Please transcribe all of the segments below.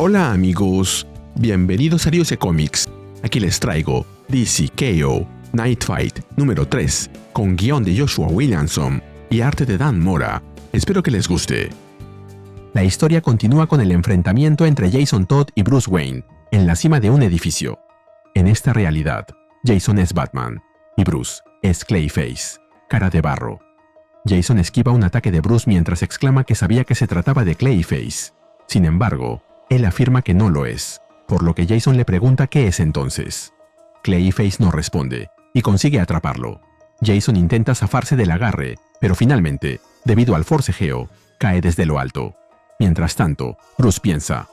Hola amigos, bienvenidos a DC Comics. Aquí les traigo DC KO Night Fight número 3 con guión de Joshua Williamson y arte de Dan Mora. Espero que les guste. La historia continúa con el enfrentamiento entre Jason Todd y Bruce Wayne en la cima de un edificio. En esta realidad, Jason es Batman y Bruce es Clayface, cara de barro. Jason esquiva un ataque de Bruce mientras exclama que sabía que se trataba de Clayface. Sin embargo, él afirma que no lo es, por lo que Jason le pregunta qué es entonces. Clayface no responde y consigue atraparlo. Jason intenta zafarse del agarre, pero finalmente, debido al forcejeo, cae desde lo alto. Mientras tanto, Bruce piensa: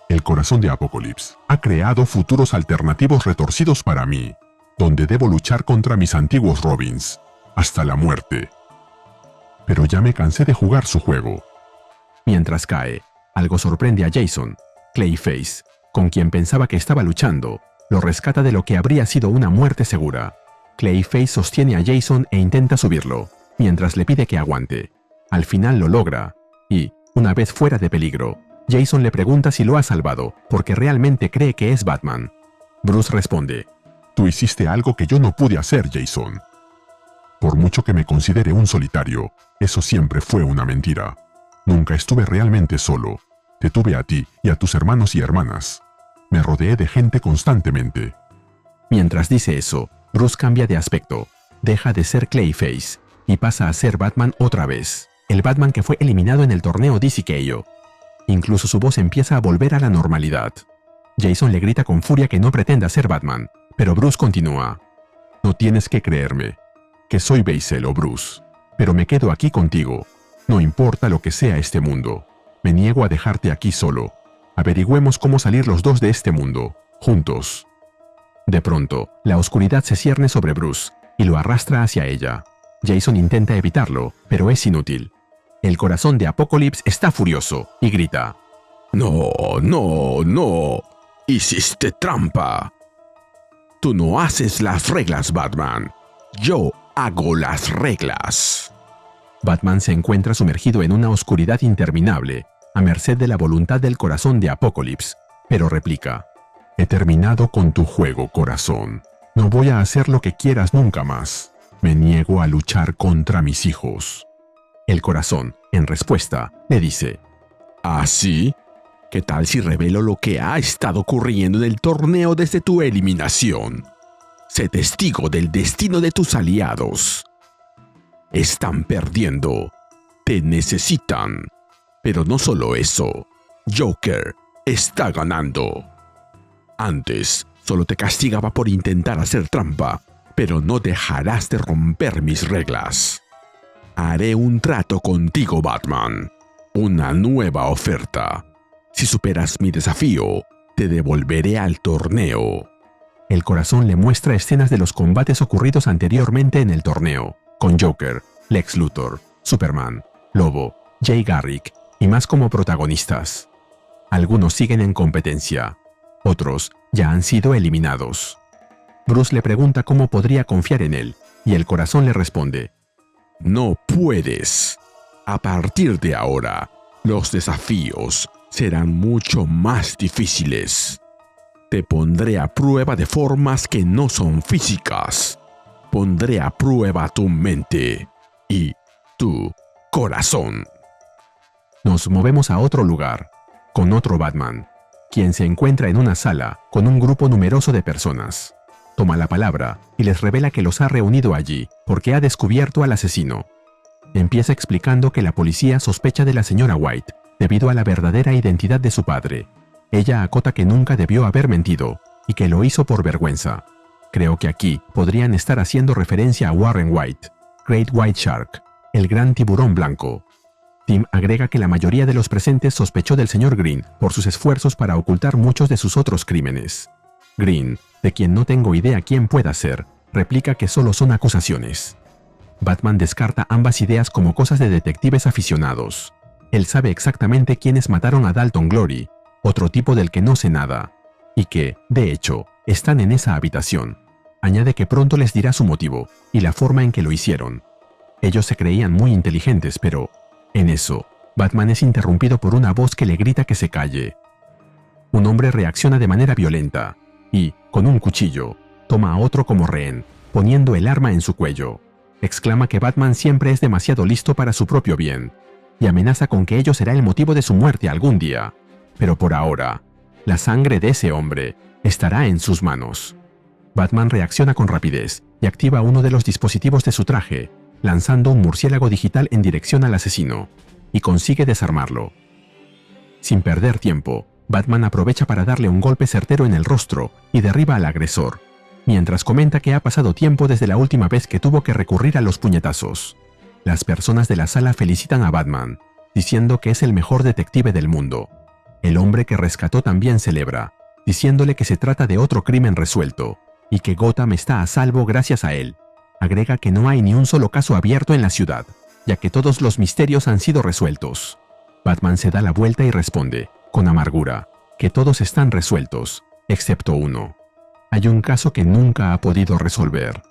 el corazón de Apokolips ha creado futuros alternativos retorcidos para mí, donde debo luchar contra mis antiguos Robins, hasta la muerte. Pero ya me cansé de jugar su juego. Mientras cae, algo sorprende a Jason. Clayface, con quien pensaba que estaba luchando, lo rescata de lo que habría sido una muerte segura. Clayface sostiene a Jason e intenta subirlo, mientras le pide que aguante. Al final lo logra, y, una vez fuera de peligro, Jason le pregunta si lo ha salvado porque realmente cree que es Batman. Bruce responde: tú hiciste algo que yo no pude hacer, Jason. Por mucho que me considere un solitario, eso siempre fue una mentira. Nunca estuve realmente solo. Te tuve a ti y a tus hermanos y hermanas. Me rodeé de gente constantemente. Mientras dice eso, Bruce cambia de aspecto. Deja de ser Clayface y pasa a ser Batman otra vez. El Batman que fue eliminado en el torneo DC KO. Incluso su voz empieza a volver a la normalidad. Jason le grita con furia que no pretenda ser Batman, pero Bruce continúa: no tienes que creerme, que soy Baisel o Bruce, pero me quedo aquí contigo. No importa lo que sea este mundo. Me niego a dejarte aquí solo. Averigüemos cómo salir los dos de este mundo, juntos. De pronto, la oscuridad se cierne sobre Bruce y lo arrastra hacia ella. Jason intenta evitarlo, pero es inútil. El corazón de Apokolips está furioso y grita: ¡No, no, no! ¡Hiciste trampa! Tú no haces las reglas, Batman. Yo hago las reglas. Batman se encuentra sumergido en una oscuridad interminable, a merced de la voluntad del corazón de Apokolips, pero replica: he terminado con tu juego, corazón. No voy a hacer lo que quieras nunca más. Me niego a luchar contra mis hijos. El corazón, en respuesta, le dice: ¿ah, sí? ¿Qué tal si revelo lo que ha estado ocurriendo en el torneo desde tu eliminación? Sé testigo del destino de tus aliados. Están perdiendo. Te necesitan. Pero no solo eso. Joker está ganando. Antes solo te castigaba por intentar hacer trampa, pero no dejarás de romper mis reglas. Haré un trato contigo, Batman. Una nueva oferta. Si superas mi desafío, te devolveré al torneo. El corazón le muestra escenas de los combates ocurridos anteriormente en el torneo, con Joker, Lex Luthor, Superman, Lobo, Jay Garrick y más como protagonistas. Algunos siguen en competencia, otros ya han sido eliminados. Bruce le pregunta cómo podría confiar en él, y el corazón le responde: no puedes. A partir de ahora, los desafíos serán mucho más difíciles. Te pondré a prueba de formas que no son físicas. Pondré a prueba tu mente y tu corazón. Nos movemos a otro lugar, con otro Batman, quien se encuentra en una sala con un grupo numeroso de personas. Toma la palabra y les revela que los ha reunido allí porque ha descubierto al asesino. Empieza explicando que la policía sospecha de la señora White debido a la verdadera identidad de su padre. Ella acota que nunca debió haber mentido y que lo hizo por vergüenza. Creo que aquí podrían estar haciendo referencia a Warren White, Great White Shark, el gran tiburón blanco. Tim agrega que la mayoría de los presentes sospechó del señor Green por sus esfuerzos para ocultar muchos de sus otros crímenes. Green, de quien no tengo idea quién pueda ser, replica que solo son acusaciones. Batman descarta ambas ideas como cosas de detectives aficionados. Él sabe exactamente quiénes mataron a Dalton Glory, otro tipo del que no sé nada, y que, de hecho, están en esa habitación. Añade que pronto les dirá su motivo y la forma en que lo hicieron. Ellos se creían muy inteligentes, pero, en eso, Batman es interrumpido por una voz que le grita que se calle. un hombre reacciona de manera violenta y, con un cuchillo, toma a otro como rehén, poniendo el arma en su cuello. Exclama que Batman siempre es demasiado listo para su propio bien y amenaza con que ello será el motivo de su muerte algún día. Pero por ahora, la sangre de ese hombre estará en sus manos. Batman reacciona con rapidez y activa uno de los dispositivos de su traje, lanzando un murciélago digital en dirección al asesino, y consigue desarmarlo. Sin perder tiempo, Batman aprovecha para darle un golpe certero en el rostro y derriba al agresor, mientras comenta que ha pasado tiempo desde la última vez que tuvo que recurrir a los puñetazos. Las personas de la sala felicitan a Batman, diciendo que es el mejor detective del mundo. El hombre que rescató también celebra, diciéndole que se trata de otro crimen resuelto, y que Gotham está a salvo gracias a él. Agrega que no hay ni un solo caso abierto en la ciudad, ya que todos los misterios han sido resueltos. Batman se da la vuelta y responde, con amargura, que todos están resueltos, excepto uno. Hay un caso que nunca ha podido resolver.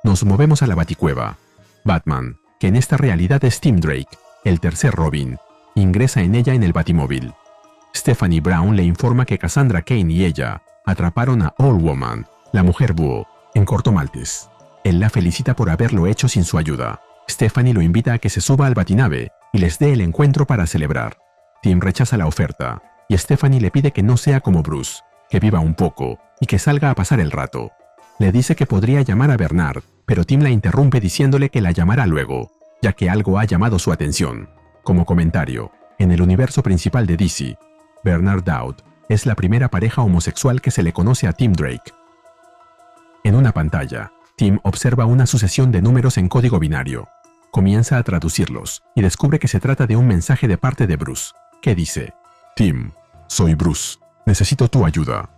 Nos movemos a la Baticueva. Batman, que en esta realidad es Tim Drake, el tercer Robin, ingresa en ella en el Batimóvil. Stephanie Brown le informa que Cassandra Cain y ella atraparon a Old Woman, la mujer búho, en Corto Maltese. Él la felicita por haberlo hecho sin su ayuda. Stephanie lo invita a que se suba al batinave y les dé el encuentro para celebrar. Tim rechaza la oferta y Stephanie le pide que no sea como Bruce, que viva un poco y que salga a pasar el rato. Le dice que podría llamar a Bernard, pero Tim la interrumpe diciéndole que la llamará luego, ya que algo ha llamado su atención. Como comentario, en el universo principal de DC, Bernard Dowd es la primera pareja homosexual que se le conoce a Tim Drake. En una pantalla, Tim observa una sucesión de números en código binario. Comienza a traducirlos y descubre que se trata de un mensaje de parte de Bruce, que dice: Tim, soy Bruce. Necesito tu ayuda.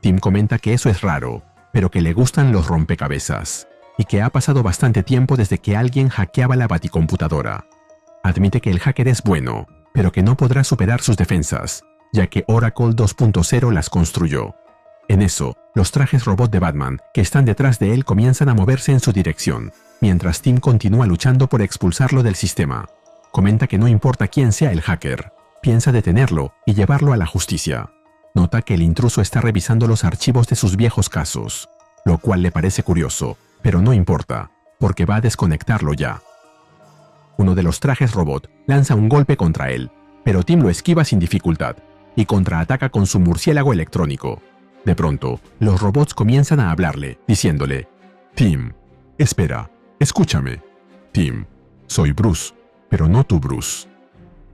Tim comenta que eso es raro, pero que le gustan los rompecabezas, y que ha pasado bastante tiempo desde que alguien hackeaba la baticomputadora. Admite que el hacker es bueno, pero que no podrá superar sus defensas, ya que Oracle 2.0 las construyó. En eso, los trajes robot de Batman que están detrás de él comienzan a moverse en su dirección, mientras Tim continúa luchando por expulsarlo del sistema. Comenta que no importa quién sea el hacker, piensa detenerlo y llevarlo a la justicia. Nota que el intruso está revisando los archivos de sus viejos casos, lo cual le parece curioso, pero no importa, porque va a desconectarlo ya. Uno de los trajes robot lanza un golpe contra él, pero Tim lo esquiva sin dificultad y contraataca con su murciélago electrónico. De pronto, los robots comienzan a hablarle, diciéndole: Tim, espera, escúchame. Tim, soy Bruce, pero no tu Bruce.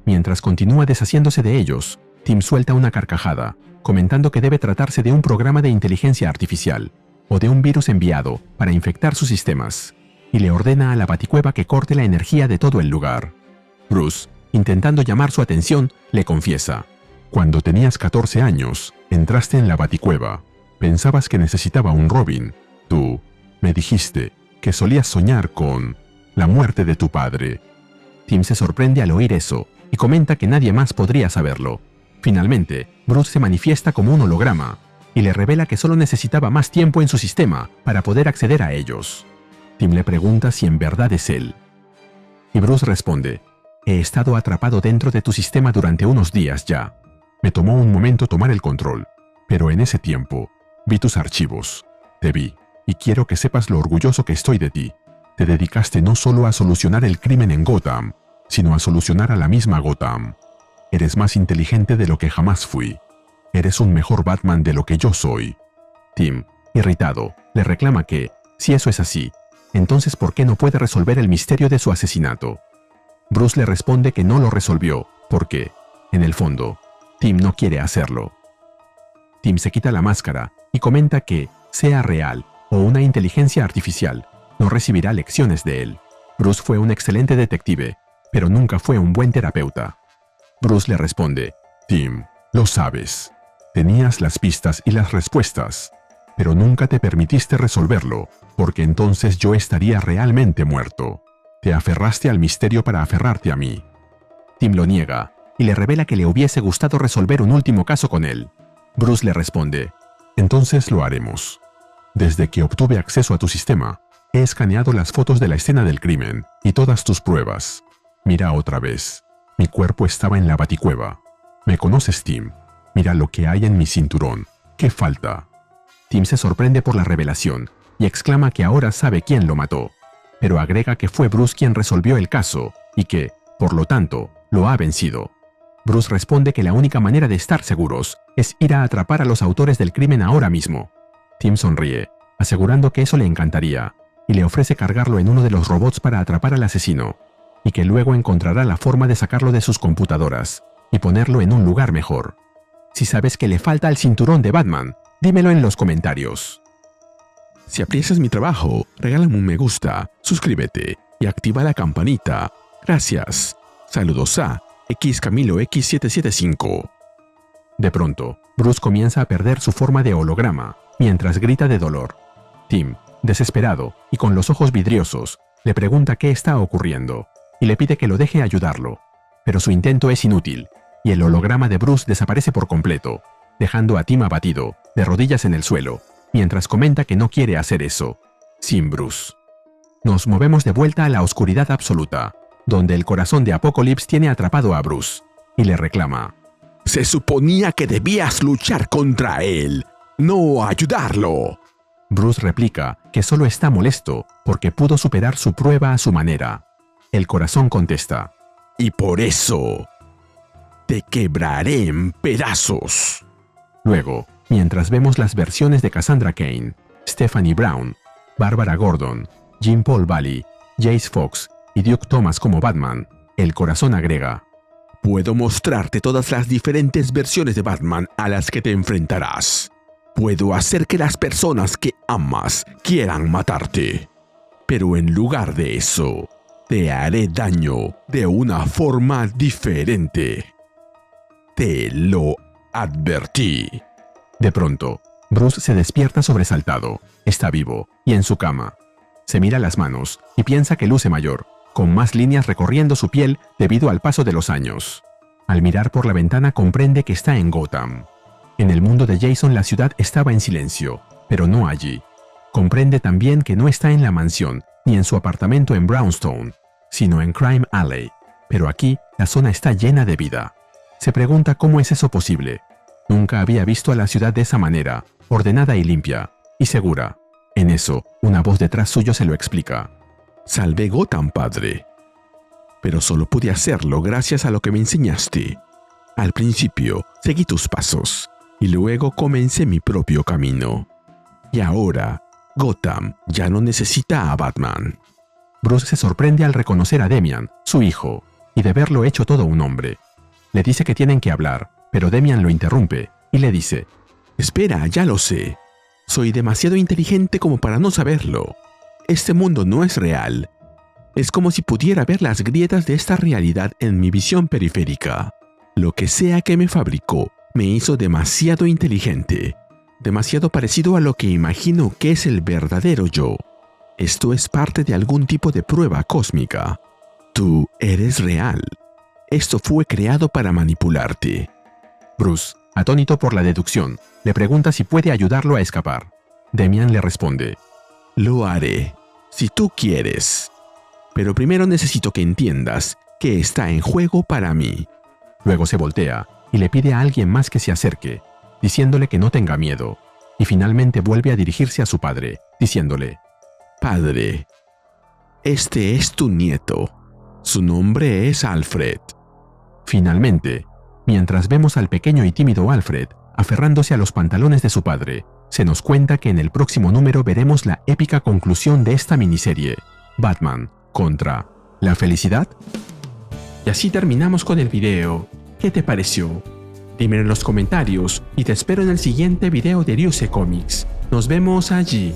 Mientras continúa deshaciéndose de ellos, Tim suelta una carcajada, comentando que debe tratarse de un programa de inteligencia artificial o de un virus enviado para infectar sus sistemas, y le ordena a la Baticueva que corte la energía de todo el lugar. Bruce, intentando llamar su atención, le confiesa: Cuando tenías 14 años, entraste en la Baticueva. Pensabas que necesitaba un Robin. Tú me dijiste que solías soñar con la muerte de tu padre. Tim se sorprende al oír eso y comenta que nadie más podría saberlo. Finalmente, Bruce se manifiesta como un holograma y le revela que solo necesitaba más tiempo en su sistema para poder acceder a ellos. Tim le pregunta si en verdad es él. Y Bruce responde: He estado atrapado dentro de tu sistema durante unos días ya. Me tomó un momento tomar el control, pero en ese tiempo vi tus archivos. Te vi, y quiero que sepas lo orgulloso que estoy de ti. Te dedicaste no solo a solucionar el crimen en Gotham, sino a solucionar a la misma Gotham. Eres más inteligente de lo que jamás fui. Eres un mejor Batman de lo que yo soy. Tim, irritado, le reclama que, si eso es así, entonces ¿por qué no puede resolver el misterio de su asesinato? Bruce le responde que no lo resolvió, porque, en el fondo, Tim no quiere hacerlo. Tim se quita la máscara y comenta que, sea real o una inteligencia artificial, no recibirá lecciones de él. Bruce fue un excelente detective, pero nunca fue un buen terapeuta. Bruce le responde: Tim, lo sabes. Tenías las pistas y las respuestas, pero nunca te permitiste resolverlo, porque entonces yo estaría realmente muerto. Te aferraste al misterio para aferrarte a mí. Tim lo niega y le revela que le hubiese gustado resolver un último caso con él. Bruce le responde: Entonces lo haremos. Desde que obtuve acceso a tu sistema, he escaneado las fotos de la escena del crimen y todas tus pruebas. Mira otra vez. Mi cuerpo estaba en la Baticueva. ¿Me conoces, Tim? Mira lo que hay en mi cinturón. ¿Qué falta? Tim se sorprende por la revelación y exclama que ahora sabe quién lo mató, pero agrega que fue Bruce quien resolvió el caso y que, por lo tanto, lo ha vencido. Bruce responde que la única manera de estar seguros es ir a atrapar a los autores del crimen ahora mismo. Tim sonríe, asegurando que eso le encantaría, y le ofrece cargarlo en uno de los robots para atrapar al asesino, y que luego encontrará la forma de sacarlo de sus computadoras y ponerlo en un lugar mejor. Si sabes que le falta el cinturón de Batman, dímelo en los comentarios. Si aprecias mi trabajo, regálame un me gusta, suscríbete y activa la campanita. Gracias. Saludos a XCamiloX775. De pronto, Bruce comienza a perder su forma de holograma, mientras grita de dolor. Tim, desesperado y con los ojos vidriosos, le pregunta qué está ocurriendo y le pide que lo deje ayudarlo, pero su intento es inútil y el holograma de Bruce desaparece por completo, dejando a Tim abatido, de rodillas en el suelo, mientras comenta que no quiere hacer eso, sin Bruce. Nos movemos de vuelta a la oscuridad absoluta, donde el corazón de Apokolips tiene atrapado a Bruce, y le reclama: Se suponía que debías luchar contra él, no ayudarlo. Bruce replica que solo está molesto porque pudo superar su prueba a su manera. El corazón contesta: Y por eso te quebraré en pedazos. Luego, mientras vemos las versiones de Cassandra Cain, Stephanie Brown, Barbara Gordon, Jean Paul Valley, Jace Fox y Duke Thomas como Batman, el corazón agrega: Puedo mostrarte todas las diferentes versiones de Batman a las que te enfrentarás. Puedo hacer que las personas que amas quieran matarte. Pero en lugar de eso, te haré daño de una forma diferente. Te lo advertí. De pronto, Bruce se despierta sobresaltado. Está vivo y en su cama. Se mira las manos y piensa que luce mayor, con más líneas recorriendo su piel debido al paso de los años. Al mirar por la ventana comprende que está en Gotham. En el mundo de Jason la ciudad estaba en silencio, pero no allí. Comprende también que no está en la mansión ni en su apartamento en Brownstone, sino en Crime Alley. Pero aquí la zona está llena de vida. Se pregunta cómo es eso posible. Nunca había visto a la ciudad de esa manera, ordenada y limpia, y segura. En eso, una voz detrás suyo se lo explica. Salvé Gotham, padre. Pero solo pude hacerlo gracias a lo que me enseñaste. Al principio, seguí tus pasos, y luego comencé mi propio camino. Y ahora, Gotham ya no necesita a Batman. Bruce se sorprende al reconocer a Damian, su hijo, y de verlo hecho todo un hombre. Le dice que tienen que hablar, pero Damian lo interrumpe y le dice: Espera, ya lo sé. Soy demasiado inteligente como para no saberlo. Este mundo no es real. Es como si pudiera ver las grietas de esta realidad en mi visión periférica. Lo que sea que me fabricó me hizo demasiado inteligente, demasiado parecido a lo que imagino que es el verdadero yo. Esto es parte de algún tipo de prueba cósmica. Tú eres real. Esto fue creado para manipularte. Bruce, atónito por la deducción, le pregunta si puede ayudarlo a escapar. Damian le responde: Lo haré, si tú quieres. Pero primero necesito que entiendas que está en juego para mí. Luego se voltea y le pide a alguien más que se acerque, diciéndole que no tenga miedo, y finalmente vuelve a dirigirse a su padre, diciéndole: Padre, este es tu nieto. Su nombre es Alfred. Finalmente, mientras vemos al pequeño y tímido Alfred aferrándose a los pantalones de su padre, se nos cuenta que en el próximo número veremos la épica conclusión de esta miniserie: Batman contra la felicidad. Y así terminamos con el video. ¿Qué te pareció? Dímelo en los comentarios y te espero en el siguiente video de Ryusei Comics. Nos vemos allí.